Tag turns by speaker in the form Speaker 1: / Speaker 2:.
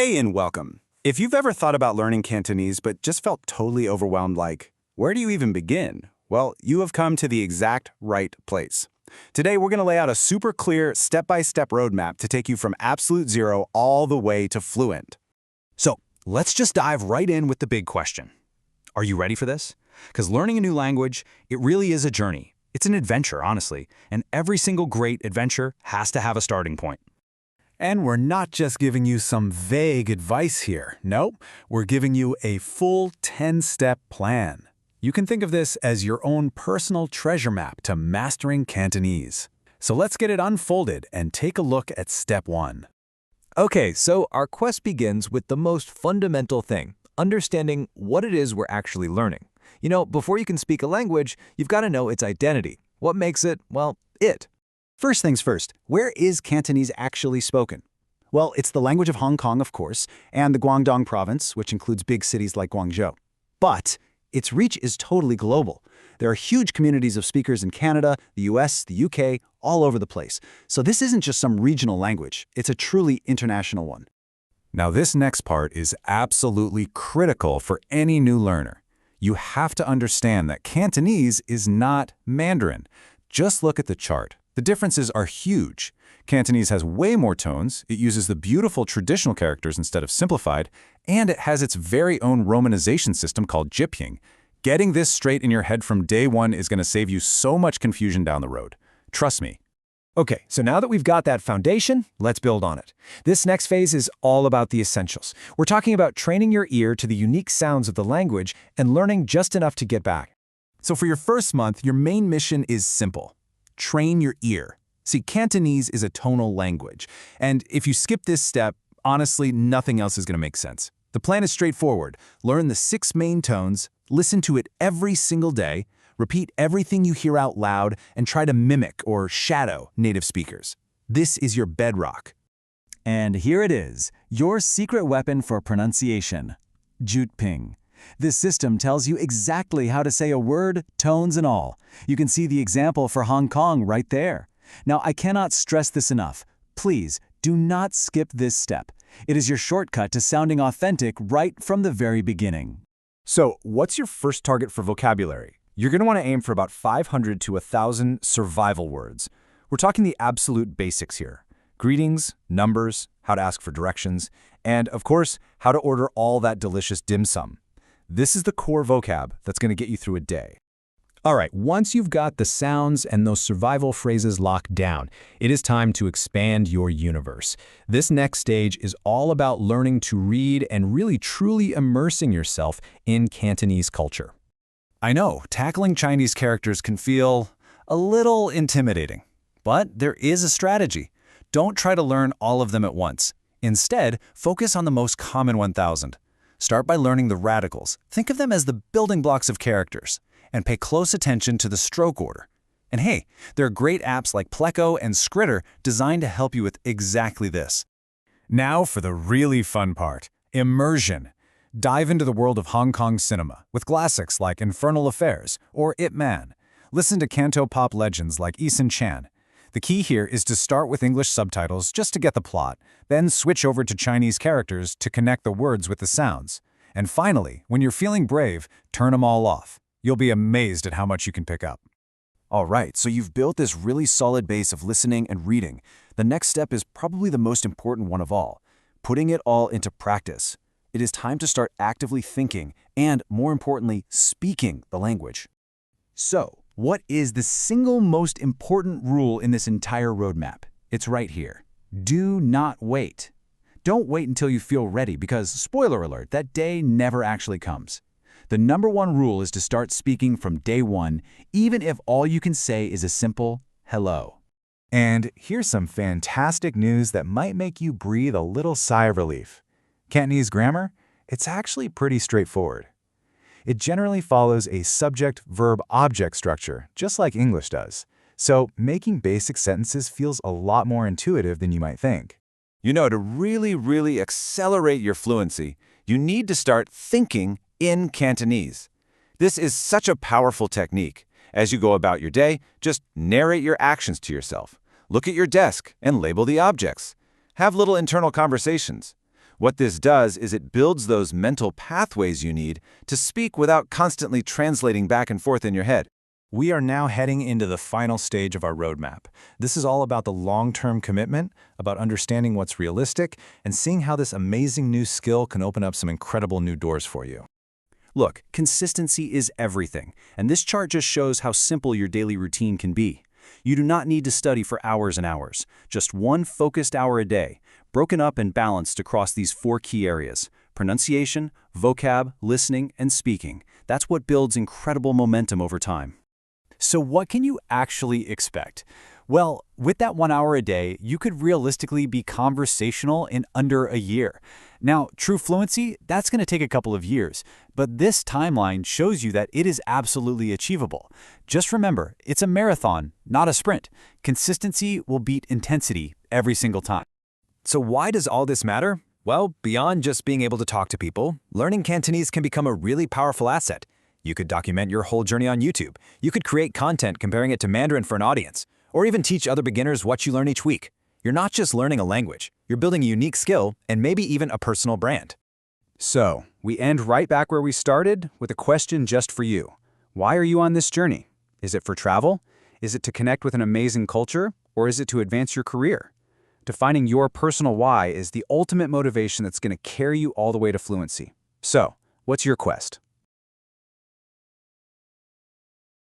Speaker 1: Hey and welcome. If you've ever thought about learning Cantonese but just felt totally overwhelmed like, where do you even begin? Well, you have come to the exact right place. Today we're going to lay out a super clear step-by-step roadmap to take you from absolute zero all the way to fluent. So let's just dive right in with the big question. Are you ready for this? Because learning a new language, it really is a journey. It's an adventure, honestly, and every single great adventure has to have a starting point. And we're not just giving you some vague advice here. Nope, we're giving you a full 10-step plan. You can think of this as your own personal treasure map to mastering Cantonese. So let's get it unfolded and take a look at step 1.
Speaker 2: Okay, so our quest begins with the most fundamental thing, understanding what it is we're actually learning. You know, before you can speak a language, you've got to know its identity. What makes it, well, it.
Speaker 1: First things first, where is Cantonese actually spoken? Well, it's the language of Hong Kong, of course, and the Guangdong province, which includes big cities like Guangzhou. But its reach is totally global. There are huge communities of speakers in Canada, the US, the UK, all over the place. So this isn't just some regional language, it's a truly international one. Now this next part is absolutely critical for any new learner. You have to understand that Cantonese is not Mandarin. Just look at the chart. The differences are huge. Cantonese has way more tones, it uses the beautiful traditional characters instead of simplified, and it has its very own romanization system called Jyutping. Getting this straight in your head from day one is going to save you so much confusion down the road. Trust me.
Speaker 2: Okay, so now that we've got that foundation, let's build on it. This next phase is all about the essentials. We're talking about training your ear to the unique sounds of the language and learning just enough to get back.
Speaker 1: So for your first month, your main mission is simple. Train your ear. See, Cantonese is a tonal language, and if you skip this step, honestly, nothing else is going to make sense. The plan is straightforward. Learn the 6 main tones, listen to it every single day, repeat everything you hear out loud, and try to mimic or shadow native speakers. This is your bedrock.
Speaker 3: And here it is, your secret weapon for pronunciation, Jyutping. This system tells you exactly how to say a word, tones and all. You can see the example for Hong Kong right there. Now, I cannot stress this enough. Please, do not skip this step. It is your shortcut to sounding authentic right from the very beginning.
Speaker 2: So, what's your first target for vocabulary? You're going to want to aim for about 500 to 1,000 survival words. We're talking the absolute basics here. Greetings, numbers, how to ask for directions, and, of course, how to order all that delicious dim sum. This is the core vocab that's going to get you through a day. All right, once you've got the sounds and those survival phrases locked down, it is time to expand your universe. This next stage is all about learning to read and really truly immersing yourself in Cantonese culture.
Speaker 1: I know, tackling Chinese characters can feel a little intimidating, but there is a strategy. Don't try to learn all of them at once. Instead, focus on the most common 1,000. Start by learning the radicals. Think of them as the building blocks of characters, and pay close attention to the stroke order. And hey, there are great apps like Pleco and Skritter designed to help you with exactly this. Now for the really fun part, immersion. Dive into the world of Hong Kong cinema with classics like Infernal Affairs or Ip Man. Listen to Canto pop legends like Eason Chan. The key here is to start with English subtitles just to get the plot, then switch over to Chinese characters to connect the words with the sounds. And finally, when you're feeling brave, turn them all off. You'll be amazed at how much you can pick up. All right, so you've built this really solid base of listening and reading. The next step is probably the most important one of all, putting it all into practice. It is time to start actively thinking and, more importantly, speaking the language. So, what is the single most important rule in this entire roadmap? It's right here. Do not wait. Don't wait until you feel ready because, spoiler alert, that day never actually comes. The number one rule is to start speaking from day one, even if all you can say is a simple hello. And here's some fantastic news that might make you breathe a little sigh of relief. Cantonese grammar? It's actually pretty straightforward. It generally follows a subject-verb-object structure, just like English does. So making basic sentences feels a lot more intuitive than you might think. You know, to really accelerate your fluency, you need to start thinking in Cantonese. This is such a powerful technique. As you go about your day, just narrate your actions to yourself. Look at your desk and label the objects. Have little internal conversations.
Speaker 2: What this does is it builds those mental pathways you need to speak without constantly translating back and forth in your head. We are now heading into the final stage of our roadmap. This is all about the long-term commitment, about understanding what's realistic, and seeing how this amazing new skill can open up some incredible new doors for you.
Speaker 1: Look, consistency is everything, and this chart just shows how simple your daily routine can be. You do not need to study for hours and hours, just one focused hour a day, broken up and balanced across these 4 key areas: pronunciation, vocab, listening, and speaking. That's what builds incredible momentum over time.
Speaker 4: So what can you actually expect? Well, with that 1 hour a day, you could realistically be conversational in under a year. Now, true fluency, that's going to take a couple of years, but this timeline shows you that it is absolutely achievable. Just remember, it's a marathon, not a sprint. Consistency will beat intensity every single time.
Speaker 2: So why does all this matter? Well, beyond just being able to talk to people, learning Cantonese can become a really powerful asset. You could document your whole journey on YouTube. You could create content comparing it to Mandarin for an audience, or even teach other beginners what you learn each week. You're not just learning a language, you're building a unique skill and maybe even a personal brand. So, we end right back where we started with a question just for you. Why are you on this journey? Is it for travel? Is it to connect with an amazing culture? Or is it to advance your career? Defining your personal why is the ultimate motivation that's going to carry you all the way to fluency. So, what's your quest?